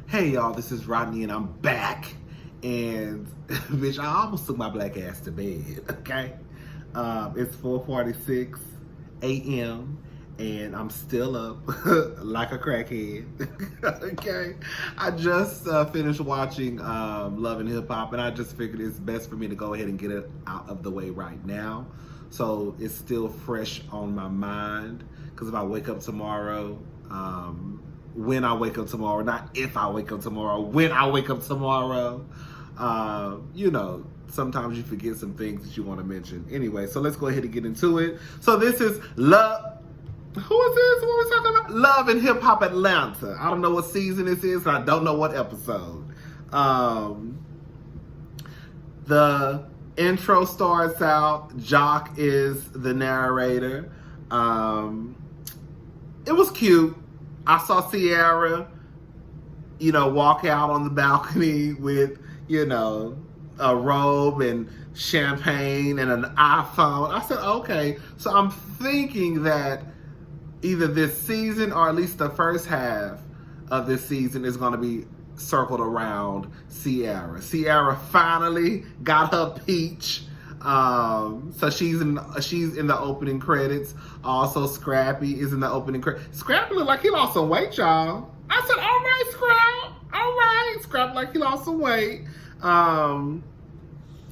Hey y'all, this is Rodney and I'm back. And bitch, I almost took my black ass to bed, okay? It's 4:46 a.m. and I'm still up like a crackhead, okay? I just finished watching Love and Hip Hop and I just figured it's best for me to go ahead and get it out of the way right now. So it's still fresh on my mind because if I wake up tomorrow, when I wake up tomorrow, not if I wake up tomorrow, when I wake up tomorrow. Sometimes you forget some things that you want to mention. Anyway, so let's go ahead and get into it. So this is Love. Who is this? What are we talking about? Love and Hip Hop Atlanta. I don't know what season this is, and I don't know what episode. The intro starts out. Jock is the narrator. It was cute. I saw Sierra, walk out on the balcony with, a robe and champagne and an iPhone. I said, okay. So I'm thinking that either this season or at least the first half of this season is going to be circled around Sierra. Sierra finally got her peach. So she's in the opening credits. Also, Scrappy is in the opening credits. Scrappy looked like he lost some weight, y'all. I said, all right, Scrap. All right, Scrap like he lost some weight. All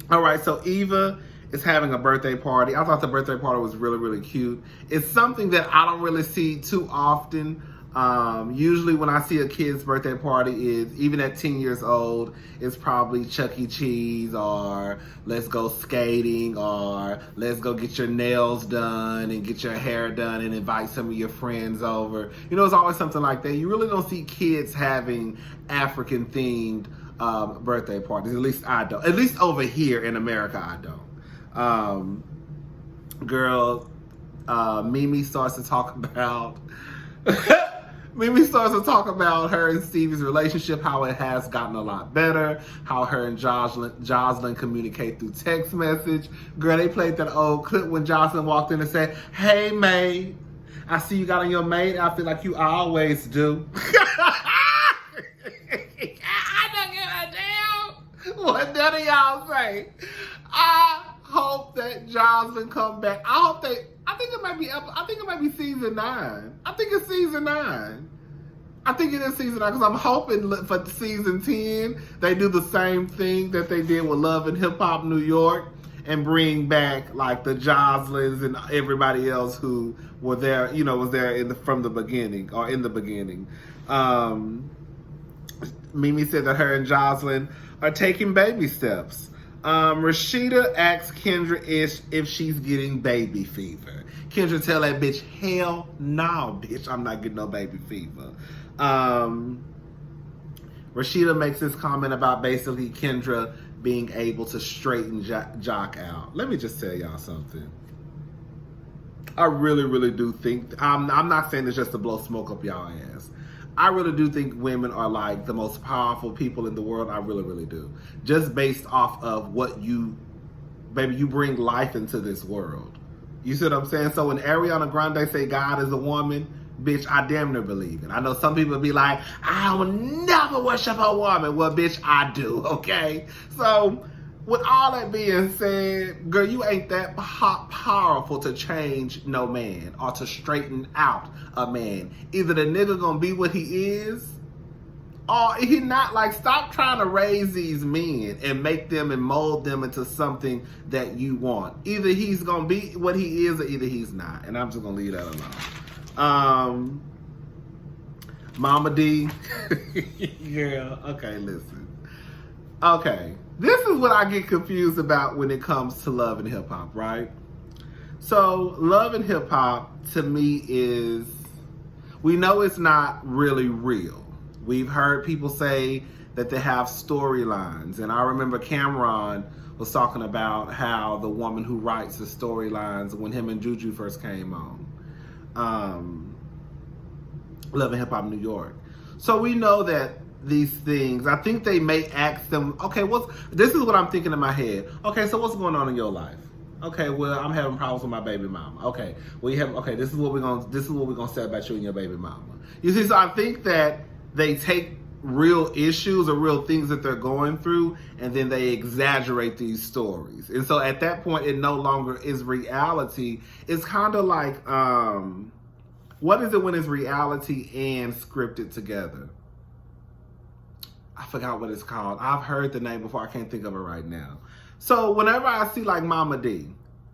right, so Eva is having a birthday party. I thought the birthday party was really, really cute. It's something that I don't really see too often. Usually when I see a kid's birthday party is, even at 10 years old, it's probably Chuck E. Cheese or let's go skating or let's go get your nails done and get your hair done and invite some of your friends over. It's always something like that. You really don't see kids having African themed birthday parties. At least I don't. At least over here in America, I don't. Mimi starts to talk about her and Stevie's relationship, how it has gotten a lot better, how her and Jocelyn communicate through text message. Girl, they played that old clip when Jocelyn walked in and said, "Hey, maid, I see you got on your maid outfit like you always do." I don't give a damn what none of y'all say. I hope that Jocelyn come back. I think it might be season 9. I think it's season 9. I think it is season 9 because I'm hoping for season 10 they do the same thing that they did with Love and Hip Hop New York and bring back like the Jocelyns and everybody else who were there, was there from the beginning or in the beginning. Mimi said that her and Jocelyn are taking baby steps. Rashida asks Kendra if she's getting baby fever. Kendra tell that bitch, hell no, bitch, I'm not getting no baby fever. Rashida makes this comment about basically Kendra being able to straighten Jock out. Let me just tell y'all something. I really, really do think, I'm not saying this just to blow smoke up y'all ass. I really do think women are like the most powerful people in the world. I really, really do. Just based off of what you bring life into this world. You see what I'm saying? So when Ariana Grande say God is a woman, bitch, I damn near believe it. I know some people be like, I will never worship a woman. Well, bitch, I do, okay? So with all that being said, girl, you ain't that powerful to change no man or to straighten out a man. Either the nigga gonna be what he is or he not. Like, stop trying to raise these men and make them and mold them into something that you want. Either he's gonna be what he is or either he's not. And I'm just gonna leave that alone. Mama D. Yeah, okay, listen. Okay. This is what I get confused about when it comes to Love and Hip Hop, right? So, Love and Hip Hop, to me, is, we know it's not really real. We've heard people say that they have storylines. And I remember Cameron was talking about how the woman who writes the storylines when him and Juju first came on. Love and Hip Hop New York. So we know that these things, I think they may ask them, okay, this is what I'm thinking in my head. Okay, so what's going on in your life? Okay, well, I'm having problems with my baby mama. Okay, this is what we're gonna say about you and your baby mama. You see, so I think that they take real issues or real things that they're going through, and then they exaggerate these stories. And so at that point, it no longer is reality. It's kind of like, what is it when it's reality and scripted together? I forgot what it's called. I've heard the name before. I can't think of it right now. So whenever I see like Mama D,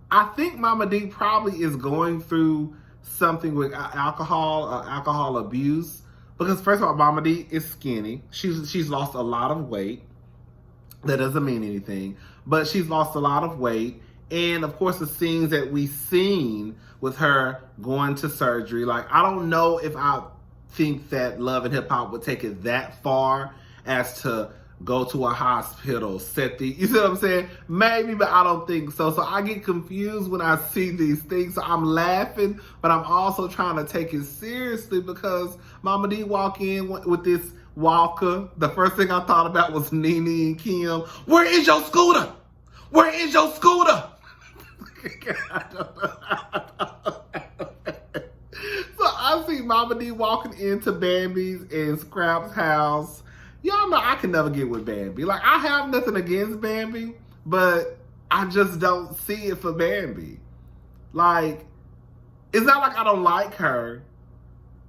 I think Mama D probably is going through something with alcohol abuse. Because first of all, Mama D is skinny. She's lost a lot of weight. That doesn't mean anything. But she's lost a lot of weight. And of course, the scenes that we've seen with her going to surgery. Like, I don't know if I think that Love and Hip Hop would take it that far as to go to a hospital, you see what I'm saying? Maybe, but I don't think so. So I get confused when I see these things. So I'm laughing, but I'm also trying to take it seriously because Mama D walk in with this walker. The first thing I thought about was Nene and Kim. Where is your scooter? Where is your scooter? So I see Mama D walking into Bambi's and Scrap's house. Y'all know I can never get with Bambi. Like, I have nothing against Bambi, but I just don't see it for Bambi. Like, it's not like I don't like her,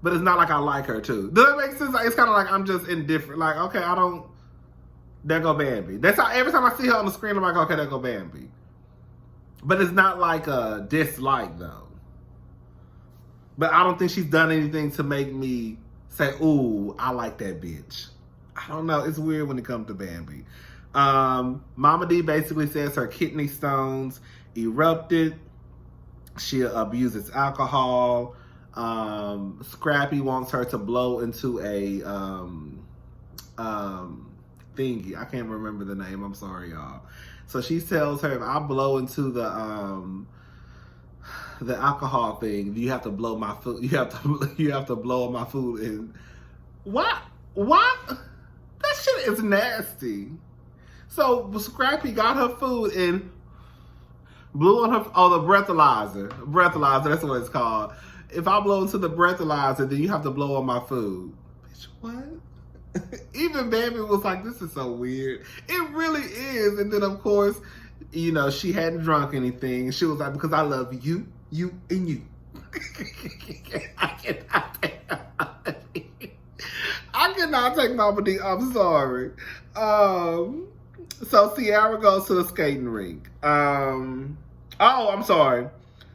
but it's not like I like her too. Does that make sense? Like, it's kind of like I'm just indifferent. Like, okay, there go Bambi. That's how every time I see her on the screen, I'm like, okay, there go Bambi. But it's not like a dislike though. But I don't think she's done anything to make me say, ooh, I like that bitch. I don't know. It's weird when it comes to Bambi. Mama D basically says her kidney stones erupted. She abuses alcohol. Scrappy wants her to blow into a thingy. I can't remember the name. I'm sorry, y'all. So she tells her, if I blow into the alcohol thing, you have to blow my food. You have to blow my food in. What? That shit is nasty. So Scrappy got her food and blew on her, the breathalyzer. Breathalyzer, that's what it's called. If I blow into the breathalyzer, then you have to blow on my food. Bitch, what? Even Bambi was like, this is so weird. It really is. And then, of course, you know, she hadn't drunk anything. She was like, because I love you, and you. I cannot take Mama D. I'm sorry. So Ciara goes to the skating rink. I'm sorry.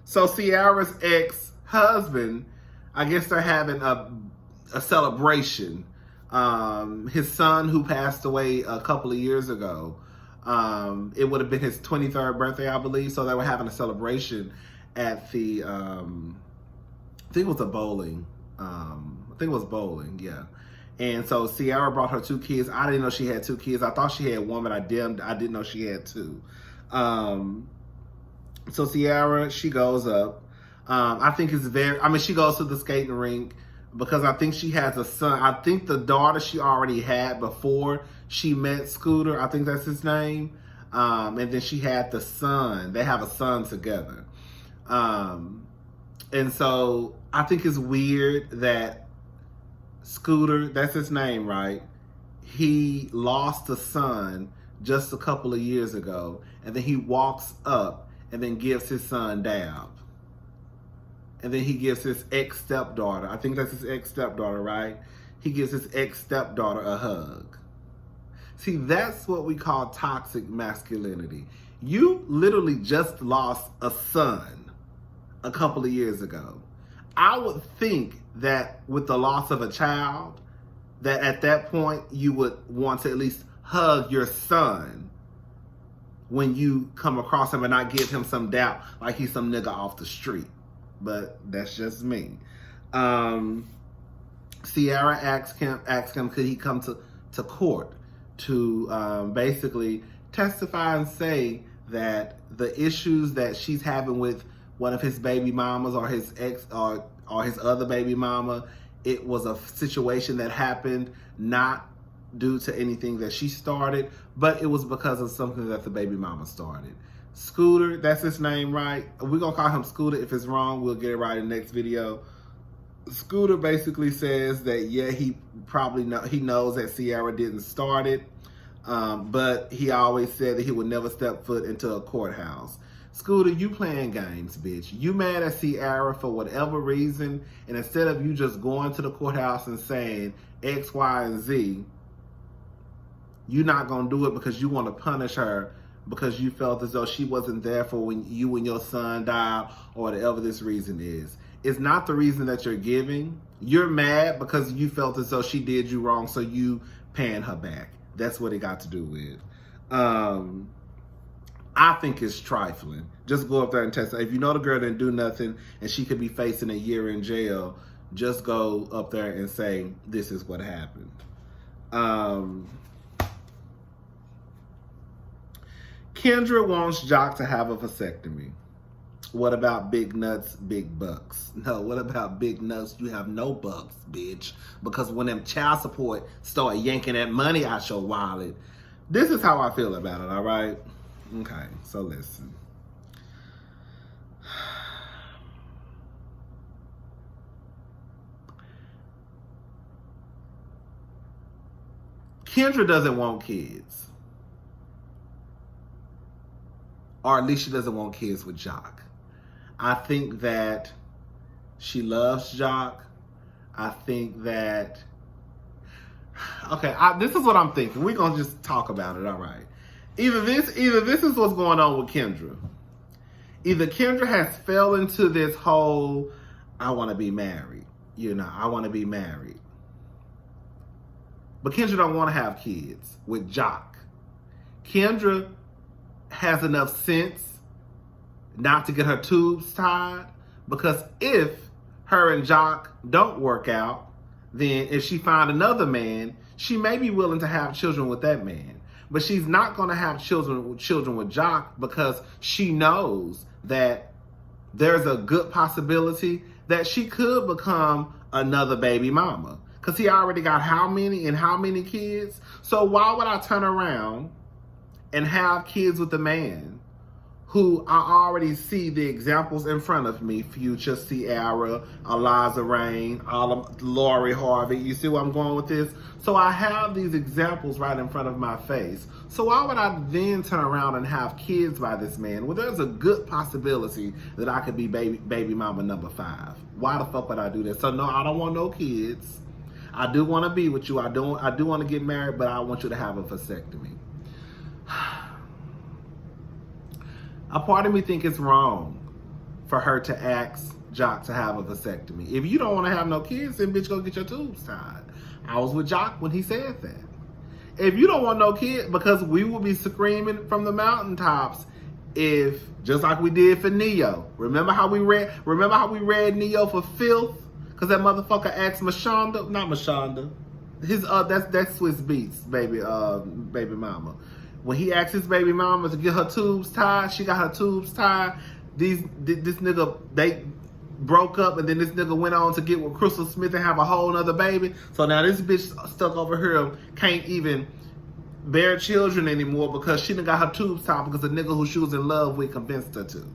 So Ciara's ex-husband, I guess they're having a celebration. His son, who passed away a couple of years ago, it would have been his 23rd birthday, I believe. So they were having a celebration at the, I think it was a bowling. Yeah. And so Ciara brought her 2 kids. I didn't know she had 2 kids. I thought she had 1, but I didn't know she had 2. So Ciara, she goes up. I think she goes to the skating rink because I think she has a son. I think the daughter she already had before she met Scooter. I think that's his name. And then she had the son. They have a son together. And so I think it's weird that Scooter, that's his name, right? He lost a son just a couple of years ago, and then he walks up and then gives his son dab. And then he gives his ex-stepdaughter, I think that's his ex-stepdaughter, right? He gives his ex-stepdaughter a hug. See, that's what we call toxic masculinity. You literally just lost a son a couple of years ago. I would think that with the loss of a child, that at that point you would want to at least hug your son when you come across him and not give him some doubt like he's some nigga off the street. But that's just me. Ciara asked him could he come to court to basically testify and say that the issues that she's having with one of his baby mamas or his ex or his other baby mama, it was a situation that happened not due to anything that she started, but it was because of something that the baby mama started. Scooter, that's his name, right? We're gonna call him Scooter. If it's wrong, we'll get it right in the next video. Scooter basically says that yeah, he he knows that Ciara didn't start it, but he always said that he would never step foot into a courthouse. Scooter, you playing games, bitch. You mad at Ciara for whatever reason, and instead of you just going to the courthouse and saying X, Y, and Z, you're not gonna do it because you want to punish her because you felt as though she wasn't there for when you and your son died, or whatever this reason is. It's not the reason that you're giving. You're mad because you felt as though she did you wrong, so you paying her back. That's what it got to do with. I think it's trifling. Just go up there and testify. If you know the girl didn't do nothing and she could be facing a year in jail, just go up there and say, this is what happened. Kendra wants Jock to have a vasectomy. What about big nuts, big bucks? No, what about big nuts? You have no bucks, bitch. Because when them child support start yanking that money out your wallet, this is how I feel about it, all right? Okay, so listen. Kendra doesn't want kids. Or at least she doesn't want kids with Jock. I think that she loves Jock. I think that... Okay, this is what I'm thinking. We're going to just talk about it, all right? Either this is what's going on with Kendra. Either Kendra has fell into this whole, I want to be married. I want to be married. But Kendra don't want to have kids with Jock. Kendra has enough sense not to get her tubes tied, because if her and Jock don't work out, then if she find another man, she may be willing to have children with that man. But she's not going to have children with Jock because she knows that there's a good possibility that she could become another baby mama. Because he already got how many kids? So why would I turn around and have kids with a man who I already see the examples in front of me? Future, Ciara, Eliza Reign, Lori Harvey. You see where I'm going with this? So I have these examples right in front of my face. So why would I then turn around and have kids by this man? Well, there's a good possibility that I could be baby mama number 5. Why the fuck would I do that? So no, I don't want no kids. I do want to be with you. I do want to get married, but I want you to have a vasectomy. A part of me think it's wrong for her to ask Jock to have a vasectomy. If you don't want to have no kids, then bitch, go get your tubes tied. I was with Jock when he said that. If you don't want no kid, because we will be screaming from the mountaintops if, just like we did for Neo. Remember how we read Neo for filth? Because that motherfucker asked not Mashonda. That's Swiss Beats, baby mama. When he asked his baby mama to get her tubes tied, she got her tubes tied. This nigga, they broke up, and then this nigga went on to get with Crystal Smith and have a whole nother baby. So now this bitch stuck over here can't even bear children anymore because she done got her tubes tied because the nigga who she was in love with convinced her to.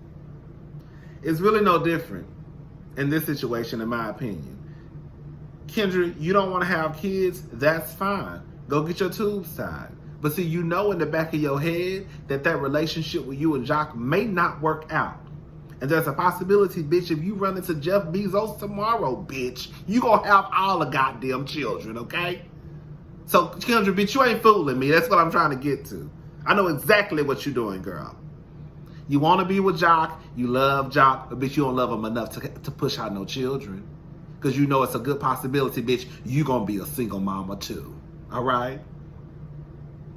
It's really no different in this situation, in my opinion. Kendra, you don't want to have kids, that's fine. Go get your tubes tied. But see, you know in the back of your head that relationship with you and Jock may not work out. And there's a possibility, bitch, if you run into Jeff Bezos tomorrow, bitch, you gonna have all the goddamn children, okay? So, Kendra, bitch, you ain't fooling me. That's what I'm trying to get to. I know exactly what you're doing, girl. You want to be with Jock, you love Jock, but bitch, you don't love him enough to push out no children. Because you know it's a good possibility, bitch, you gonna be a single mama too, all right?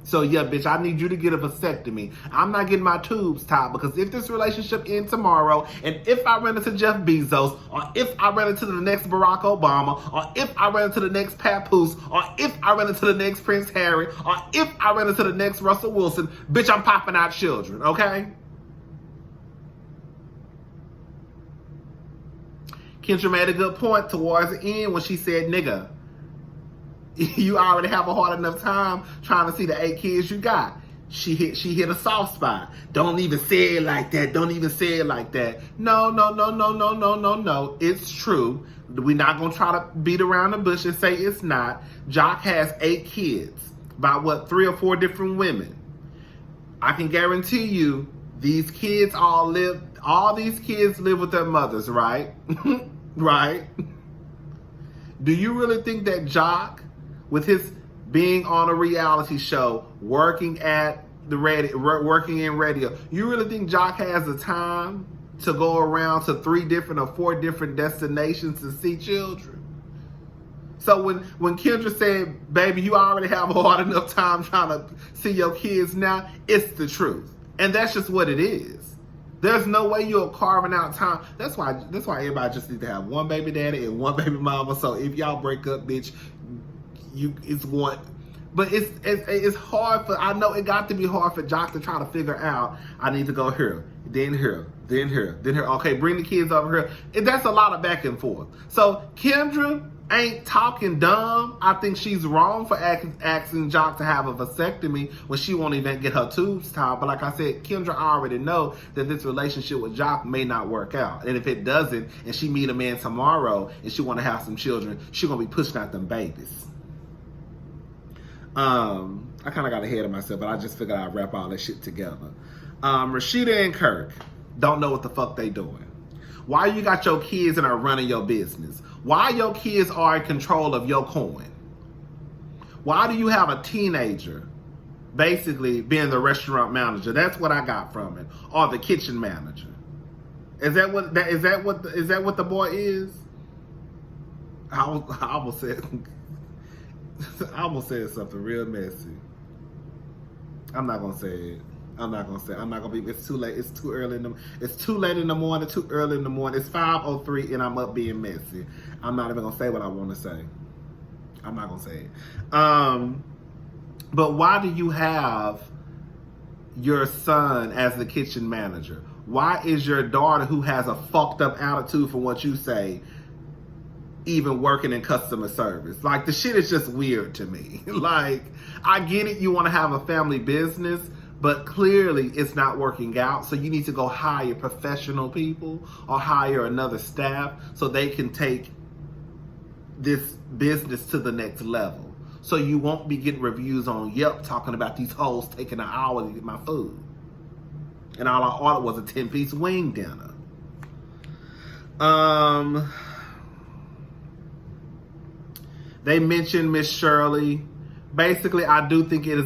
So yeah, bitch, I need you to get a vasectomy. I'm not getting my tubes tied because if this relationship ends tomorrow, and if I run into Jeff Bezos, or if I run into the next Barack Obama, or if I run into the next Papoose, or if I run into the next Prince Harry, or if I run into the next Russell Wilson, bitch, I'm popping out children, okay? Kendra made a good point towards the end when she said, nigga, you already have a hard enough time trying to see the 8 kids you got. she hit a soft spot. Don't even say it like that. Don't even say it like that. No. It's true. We're not gonna try to beat around the bush and say it's not. Jock has 8 kids by 3 or 4 different women. I can guarantee you these kids all these kids live with their mothers, right? Right? Do you really think that Jock, with his being on a reality show, working in radio, you really think Jock has the time to go around to 3 different or 4 different destinations to see children? So when Kendra said, baby, you already have a hard enough time trying to see your kids now, it's the truth. And that's just what it is. There's no way you're carving out time. That's why everybody just needs to have one baby daddy and one baby mama. So if y'all break up, bitch, it's one. But it's hard for, I know it got to be hard for Jock to try to figure out, I need to go here, then here, then here, then here. Okay, bring the kids over here. And that's a lot of back and forth. So Kendra ain't talking dumb. I think she's wrong for asking Jock to have a vasectomy when she won't even get her tubes tied. But like I said, Kendra already know that this relationship with Jock may not work out. And if it doesn't, and she meet a man tomorrow and she want to have some children, she gonna be pushing out them babies. I kind of got ahead of myself, but I just figured I'd wrap all that shit together. Rashida and Kirk don't know what the fuck they doing. Why you got your kids and are running your business? Why your kids are in control of your coin? Why do you have a teenager basically being the restaurant manager? That's what I got from it. Or the kitchen manager. Is that what the boy is? I almost said something real messy. I'm not gonna say it. I'm not gonna be. It's too late. It's too early in the morning. Too early in the morning. It's 5:03 and I'm up being messy. I'm not even gonna say what I want to say. I'm not gonna say it. But why do you have your son as the kitchen manager? Why is your daughter, who has a fucked up attitude from what you say, even working in customer service? Like, the shit is just weird to me. Like, I get it, you want to have a family business, but clearly it's not working out. So you need to go hire professional people or hire another staff so they can take this business to the next level. So you won't be getting reviews on Yelp talking about these hoes taking an hour to get my food. And all I ordered was a 10-piece wing dinner. They mentioned Miss Shirley. Basically, I do think it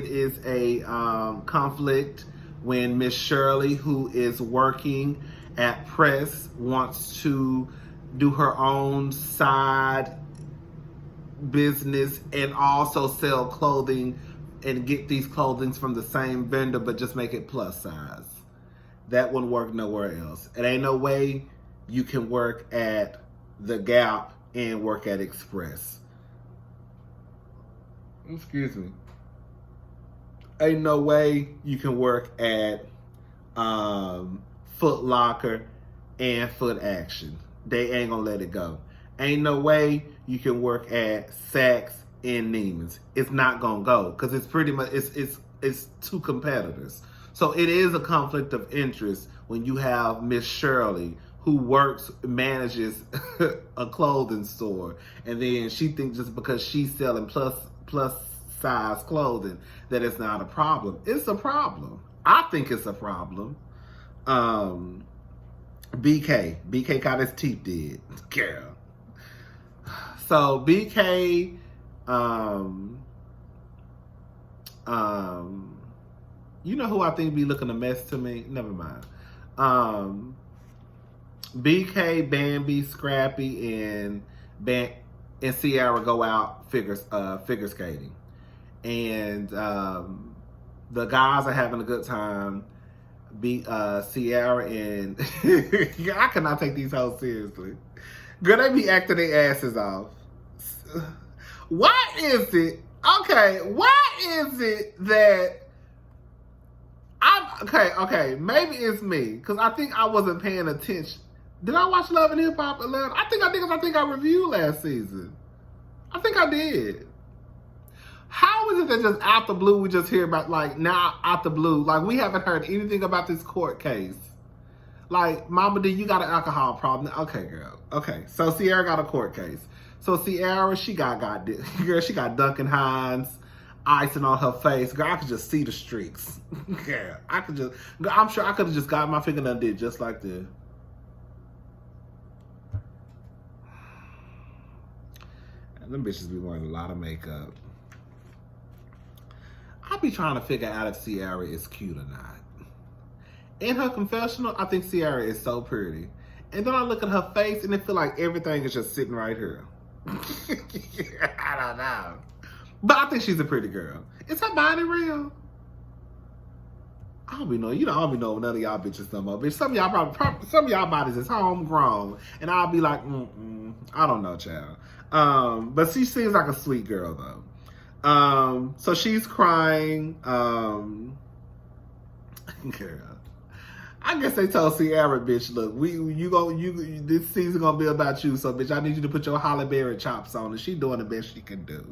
is a conflict when Miss Shirley, who is working at Press, wants to do her own side business and also sell clothing and get these clothings from the same vendor, but just make it plus size. That wouldn't work nowhere else. It ain't no way you can work at the Gap and work at Express. Excuse me. Ain't no way you can work at Foot Locker and Foot Action. They ain't gonna let it go. Ain't no way you can work at Saks and Neiman's. It's not gonna go because it's pretty much it's two competitors. So it is a conflict of interest when you have Miss Shirley, who manages a clothing store, and then she thinks just because she's selling plus size clothing that it's not a problem. It's a problem. I think it's a problem. BK got his teeth did, girl. So BK, you know who I think be looking a mess to me? Never mind. BK, Bambi, Scrappy, and Sierra go out figure skating, and the guys are having a good time. Sierra and I cannot take these hoes seriously. Girl, they be acting their asses off. Why is it? Okay, why is it that okay, maybe it's me, because I think I wasn't paying attention. Did I watch Love and Hip Hop 11? I think I reviewed last season. I think I did. How is it that just out the blue we just hear about, like, now out the blue, like, we haven't heard anything about this court case? Like, Mama D, you got an alcohol problem. Okay, girl. Okay, so Sierra got a court case. So Sierra, she got Duncan Hines icing on her face. Girl, I could just see the streaks. Girl, I'm sure I could have just got my finger and undid just like this. And them bitches be wearing a lot of makeup. I be trying to figure out if Sierra is cute or not. In her confessional, I think Sierra is so pretty. And then I look at her face and it feel like everything is just sitting right here. I don't know. But I think she's a pretty girl. Is her body real? I don't be knowing. I don't be knowing none of y'all bitches no more. Bitch, some of y'all bodies is homegrown. And I'll be like, I don't know, child. But she seems like a sweet girl though. So she's crying. Girl. I guess they told Sierra, bitch, look, this season gonna be about you, so bitch, I need you to put your Holly Berry chops on, and she doing the best she can do.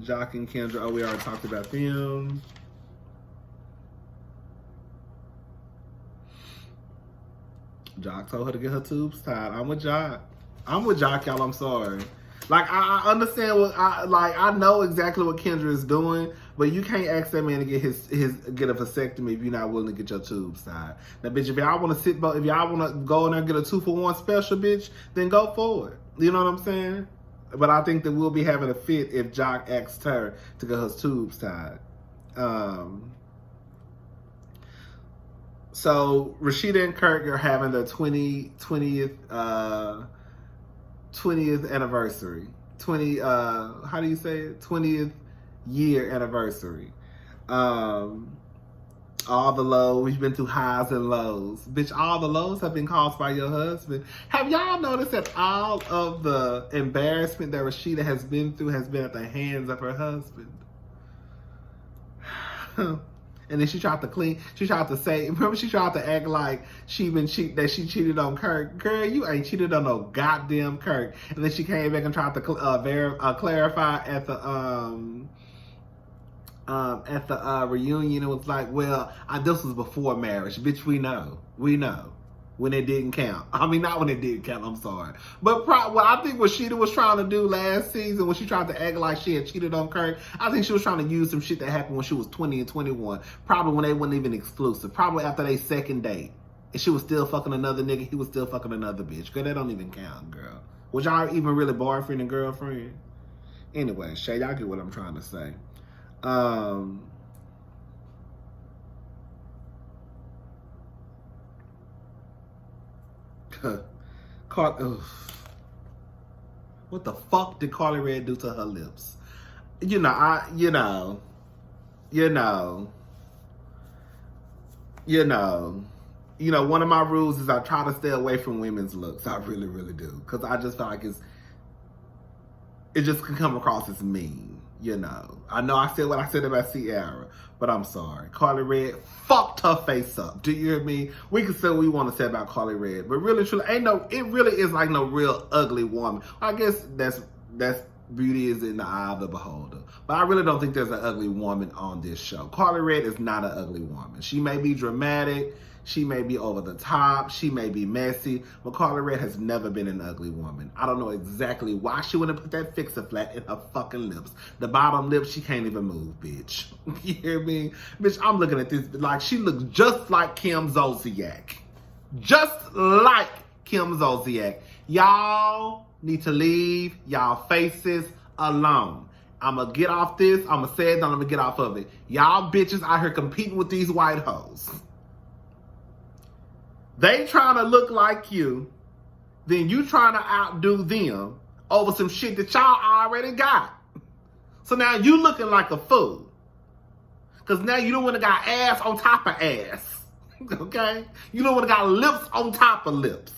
Jock and Kendra, oh, we already talked about them. Jock told her to get her tubes tied. I'm with Jock, y'all. I'm sorry. Like, I understand I know exactly what Kendra is doing, but you can't ask that man to get get a vasectomy if you're not willing to get your tubes tied. Now, bitch, if y'all want to go in there and get a 2-for-1 special, bitch, then go for it. You know what I'm saying? But I think that we'll be having a fit if Jock asked her to get her tubes tied. So Rashida and Kirk are having their 20th anniversary. 20th year anniversary. All the lows, we've been through highs and lows. Bitch, all the lows have been caused by your husband. Have y'all noticed that all of the embarrassment that Rashida has been through has been at the hands of her husband? And then she tried to say, remember she tried to act like she cheated on Kirk. Girl, you ain't cheated on no goddamn Kirk. And then she came back and tried to clarify at the reunion. It was like, well, this was before marriage. Bitch, we know. When it didn't count. I mean, not when it did count, I'm sorry. But what I think what Sheeta was trying to do last season, when she tried to act like she had cheated on Kirk, I think she was trying to use some shit that happened when she was 20 and 21. Probably when they weren't even exclusive. Probably after their second date. And she was still fucking another nigga, he was still fucking another bitch. Girl, that don't even count, girl. Was y'all even really boyfriend and girlfriend? Anyway, Shay, y'all get what I'm trying to say. What the fuck did Carly Red do to her lips? One of my rules is I try to stay away from women's looks. I really, really do. Because I just feel like it just can come across as mean. I know I said what I said about Sierra, but I'm sorry. Carly Red fucked her face up. Do you hear me? We can say what we want to say about Carly Red, but really, truly, it really is like no real ugly woman. I guess that's beauty is in the eye of the beholder. But I really don't think there's an ugly woman on this show. Carly Red is not an ugly woman. She may be dramatic. She may be over the top. She may be messy. But Carly Red has never been an ugly woman. I don't know exactly why she wouldn't put that Fix-A-Flat in her fucking lips. The bottom lip, she can't even move, bitch. You hear me? Bitch, I'm looking at this like she looks just like Kim Zolciak. Just like Kim Zolciak. Y'all need to leave y'all faces alone. I'm going to get off this. I'm going to say it, then I'm going to get off of it. Y'all bitches out here competing with these white hoes. They trying to look like you, then you trying to outdo them over some shit that y'all already got. So now you looking like a fool. Because now you don't want to got ass on top of ass. Okay? You don't want to got lips on top of lips.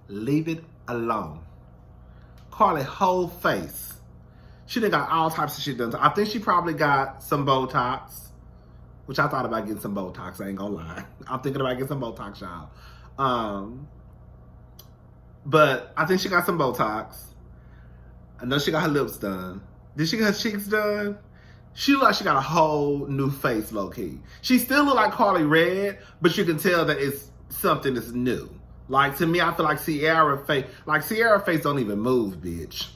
Leave it alone. Carly whole face. She done got all types of shit done. I think she probably got some Botox. Which I thought about getting some Botox, I ain't gonna lie. I'm thinking about getting some Botox, y'all. But I think she got some Botox. I know she got her lips done. Did she get her cheeks done? She look like she got a whole new face, low key. She still look like Carly Red, but you can tell that it's something that's new. Like, to me, I feel like Sierra face don't even move, bitch.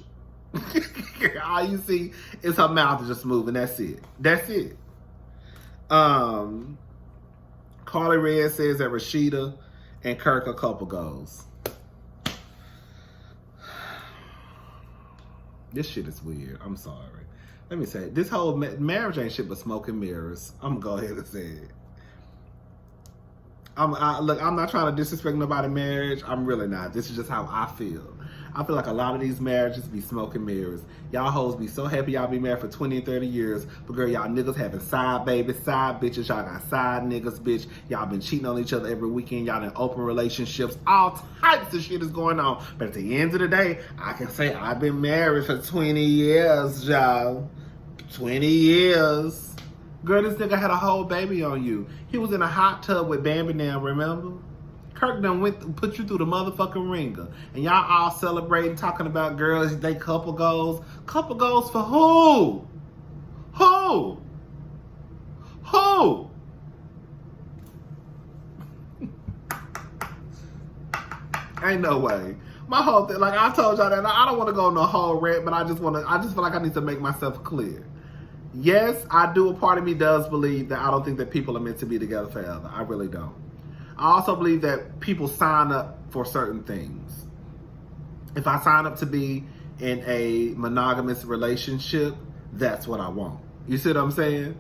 All you see is her mouth is just moving. That's it. That's it. Carly Red says that Rashida and Kirk a couple goals. This shit is weird. I'm sorry. Let me say it. This whole marriage ain't shit but smoke and mirrors. I'm gonna go ahead and say it. Look, I'm not trying to disrespect nobody's marriage. I'm really not. This is just how I feel. I feel like a lot of these marriages be smoke and mirrors. Y'all hoes be so happy y'all be married for 20 and 30 years. But girl, y'all niggas having side babies, side bitches. Y'all got side niggas, bitch. Y'all been cheating on each other every weekend. Y'all in open relationships. All types of shit is going on. But at the end of the day, I can say I've been married for 20 years, y'all. 20 years. Girl, this nigga had a whole baby on you. He was in a hot tub with Bambi now, remember? Kirk done put you through the motherfucking ringer. And y'all all celebrating, talking about girls, they couple goals. Couple goals for who? Who? Who? Ain't no way. My whole thing, like I told y'all that, I don't want to go on a whole rant, but I just feel like I need to make myself clear. Yes, I do. A part of me does believe that I don't think that people are meant to be together forever. I really don't. I also believe that people sign up for certain things. If I sign up to be in a monogamous relationship, that's what I want. You see what I'm saying?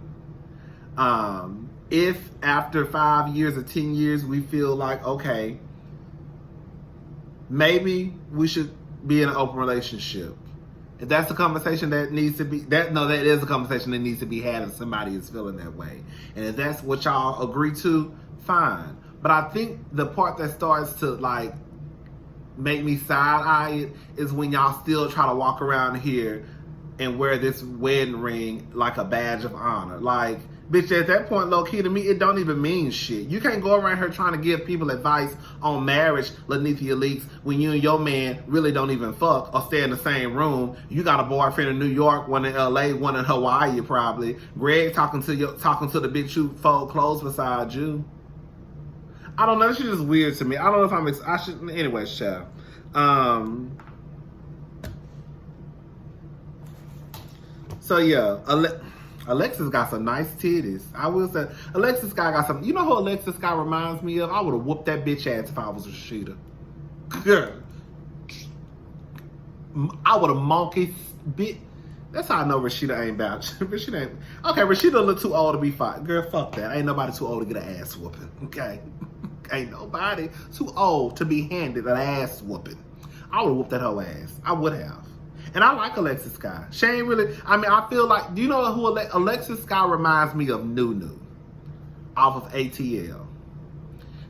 If after 5 years or 10 years we feel like, okay, maybe we should be in an open relationship. If that's the conversation that needs to be, that is a conversation that needs to be had if somebody is feeling that way. And if that's what y'all agree to, fine. But I think the part that starts to like make me side-eye it is when y'all still try to walk around here and wear this wedding ring like a badge of honor. Like, bitch, at that point, low-key, to me, it don't even mean shit. You can't go around here trying to give people advice on marriage, Lanithia Leaks, when you and your man really don't even fuck or stay in the same room. You got a boyfriend in New York, one in LA, one in Hawaii, probably. Greg talking to the bitch who fold clothes beside you. I don't know. This shit is weird to me. I don't know if I should. Anyway, child. So yeah, Alexis got some nice titties. I will say, Alexis Sky got some. You know who Alexis Sky reminds me of? I would have whooped that bitch ass if I was Rashida. Girl, I would have monkey bit. That's how I know Rashida ain't about. Rashida ain't. Okay, Rashida a little too old to be fine. Girl, fuck that. Ain't nobody too old to get an ass whooping. Okay, ain't nobody too old to be handed an ass whooping. I would have whooped that whole ass. I would have. And I like Alexis Sky. She ain't really, I mean, I feel like, do you know who Alexis Sky reminds me of? Nunu off of ATL.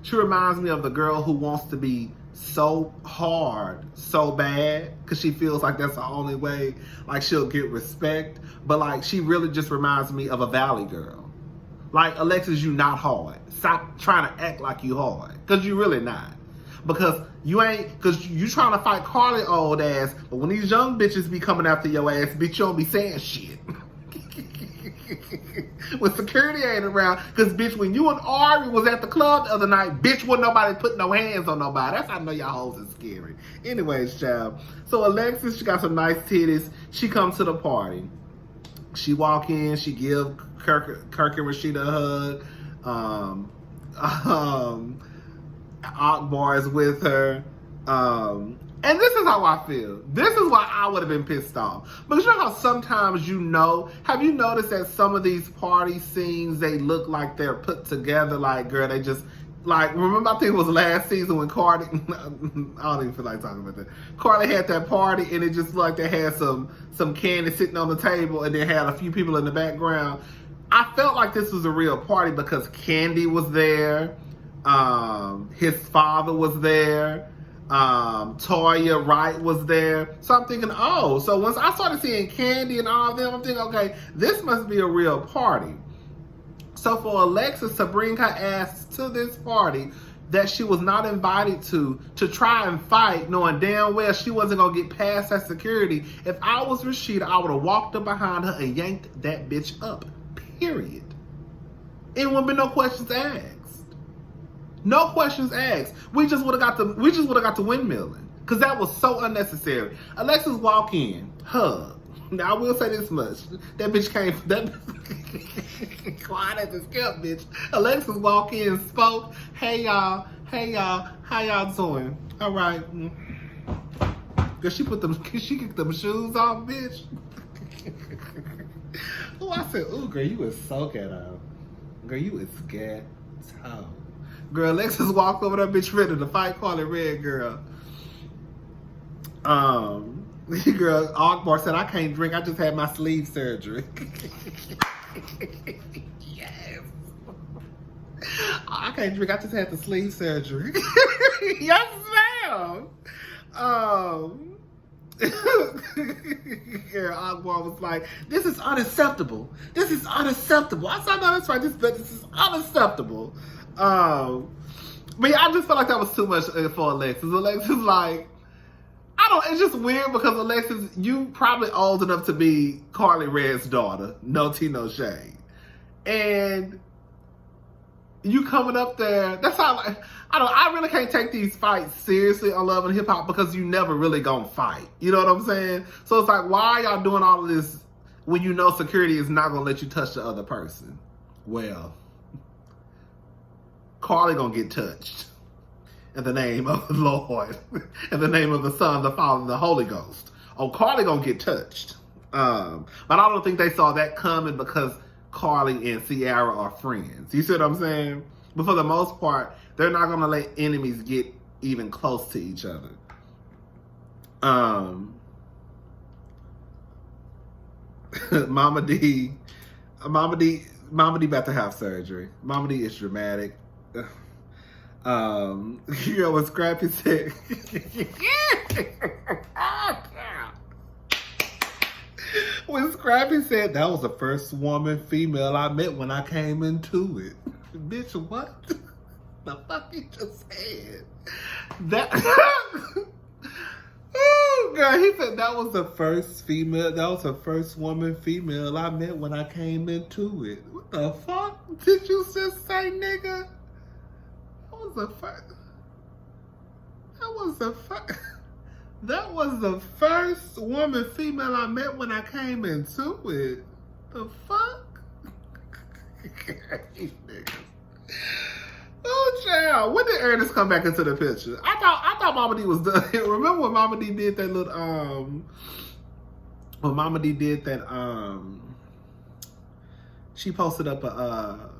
She reminds me of the girl who wants to be so hard, so bad, because she feels like that's the only way, like, she'll get respect. But, like, she really just reminds me of a Valley girl. Like, Alexis, you not hard. Stop trying to act like you hard, because you really not. Because you trying to fight Carly old ass, but when these young bitches be coming after your ass, bitch, you don't be saying shit. When security ain't around, because bitch, when you and Ari was at the club the other night, bitch, wasn't nobody putting no hands on nobody. That's how I know y'all hoes is scary. Anyways, child. So Alexis, she got some nice titties. She comes to the party. She walk in, she give Kirk and Rashida a hug. Akbar is with her. And this is how I feel. This is why I would have been pissed off. Because you know how sometimes have you noticed that some of these party scenes, they look like they're put together, like, girl, they just, like, remember, I think it was last season when Cardi, I don't even feel like talking about that. Cardi had that party and it just looked like they had some candy sitting on the table and they had a few people in the background. I felt like this was a real party because Candy was there. His father was there. Toya Wright was there. So I'm thinking, oh, so once I started seeing Candy and all of them, I'm thinking, okay, this must be a real party. So for Alexis to bring her ass to this party, that she was not invited to try and fight, knowing damn well she wasn't gonna get past that security. If I was Rashida, I would have walked up behind her and yanked that bitch up. Period. It wouldn't be no questions asked. No questions asked. We just would have got the windmilling, because that was so unnecessary. Alexis walk in, hug. Now I will say this much: that bitch came. That quiet as a skip, bitch. Alexis walk in, spoke. Hey y'all, how y'all doing? All right. Cause she kicked them shoes off, bitch. Oh, I said, ooh, girl, you was so ghetto. Girl, you was ghetto. Girl, Alexis walked over that bitch ready to fight Carly Red, girl. Girl, Akbar said, I can't drink. I just had my sleeve surgery. Yes. I can't drink. I just had the sleeve surgery. Yes, ma'am. Girl, Akbar was like, this is unacceptable. This is unacceptable. I said, no, that's right. This is unacceptable. But yeah, I just felt like that was too much for Alexis. Alexis, like, it's just weird because Alexis, you probably old enough to be Carly Red's daughter. No tea, no shade. And you coming up there, that's how, like, I really can't take these fights seriously on Love and Hip Hop because you never really gonna fight. You know what I'm saying? So it's like, why are y'all doing all of this when you know security is not gonna let you touch the other person? Well, Carly gonna get touched. In the name of the Lord, in the name of the Son, the Father, and the Holy Ghost. Oh, Carly gonna get touched. But I don't think they saw that coming because Carly and Ciara are friends. You see what I'm saying? But for the most part, they're not gonna let enemies get even close to each other. Mama D about to have surgery. Mama D is dramatic. You know what Scrappy said? When Scrappy said that was the first female I met when I came into it. Bitch, what? The fuck you just said? That oh, girl, he said that was the first female I met when I came into it. What the fuck did you just say, nigga? That was the first female I met when I came into it. The fuck? Oh, child. When did Ernest come back into the picture? I thought Mama D was done. Remember when Mama D did that little when Mama D did that she posted up a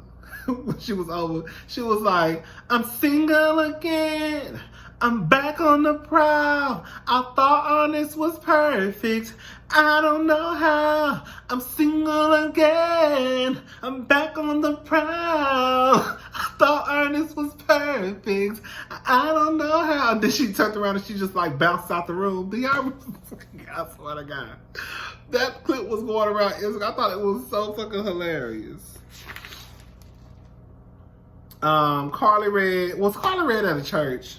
when she was over, she was like, I'm single again. I'm back on the prowl. I thought honest was perfect. I don't know how. I'm single again. I'm back on the prowl. I thought Ernest was perfect. I don't know how. And then she turned around and she just like bounced out the room. I swear to God. That clip was going around. I thought it was so fucking hilarious. Carly Red, was Carly Red at a church?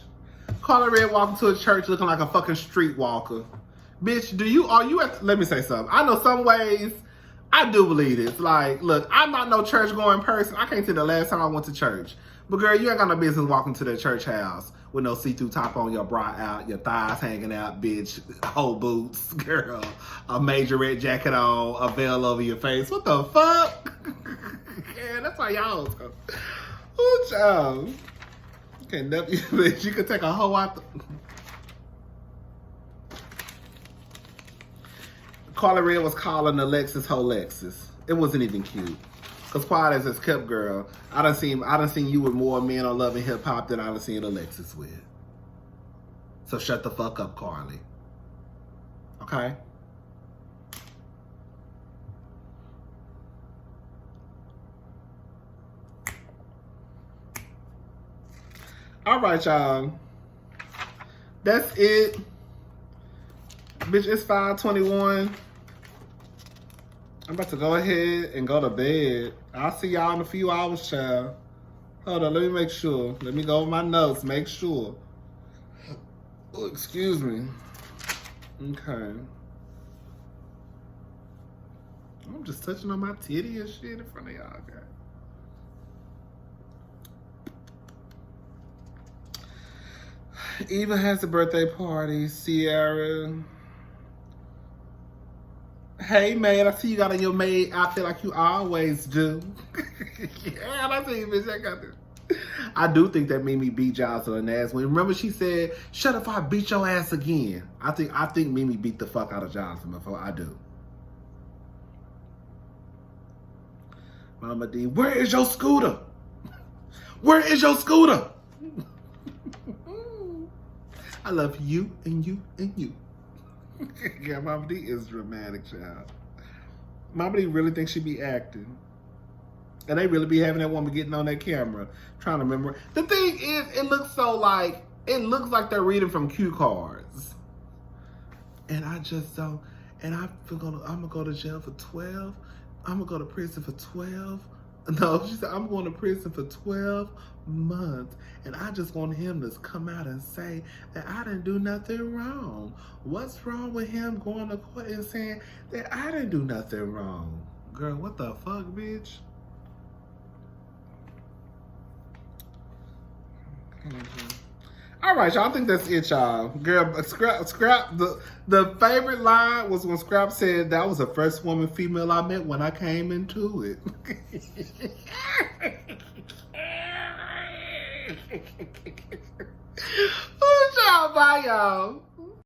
Carly Red walking to a church looking like a fucking streetwalker. Bitch, let me say something. I know some ways, I do believe this. Like, look, I'm not no church going person. I can't say the last time I went to church. But girl, you ain't got no business walking to the church house with no see-through top on, your bra out, your thighs hanging out, bitch, whole boots, girl, a major red jacket on, a veil over your face. What the fuck? Yeah, that's why y'all go. Ooh, child. Okay, you could take a hoe out. Carly Red was calling Alexis hoe Lexus. It wasn't even cute. Cause quiet as it's kept, girl. I done seen you with more men on Love and Hip Hop than I done seen Alexis with. So shut the fuck up, Carly. Okay? All right, y'all. That's it. Bitch, it's 5:21. I'm about to go ahead and go to bed. I'll see y'all in a few hours, child. Hold on, let me make sure. Let me go over my notes, make sure. Oh, excuse me. Okay. I'm just touching on my titty and shit in front of y'all, guys. Eva has a birthday party. Sierra. Hey, maid, I see you got on your maid outfit like you always do. Yeah, I see you, bitch. I got this. I do think that Mimi beat Jocelyn ass. Remember she said, "Shut up if I beat your ass again." I think Mimi beat the fuck out of Jocelyn before I do. Mama D, where is your scooter? Where is your scooter? I love you and you and you. Yeah, Mama D is dramatic, child. Mama D really thinks she be acting. And they really be having that woman getting on that camera, trying to remember. The thing is, it looks like they're reading from cue cards. And I just don't, and I'm gonna go to jail for 12. I'm gonna go to prison for 12. No, she said, I'm going to prison for 12 months. And I just want him to come out and say that I didn't do nothing wrong. What's wrong with him going to court and saying that I didn't do nothing wrong? Girl, what the fuck, bitch? All right, y'all. I think that's it, y'all. Girl, Scrap. The favorite line was when Scrap said that was the first woman, female I met when I came into it. Oh, y'all. Bye, y'all.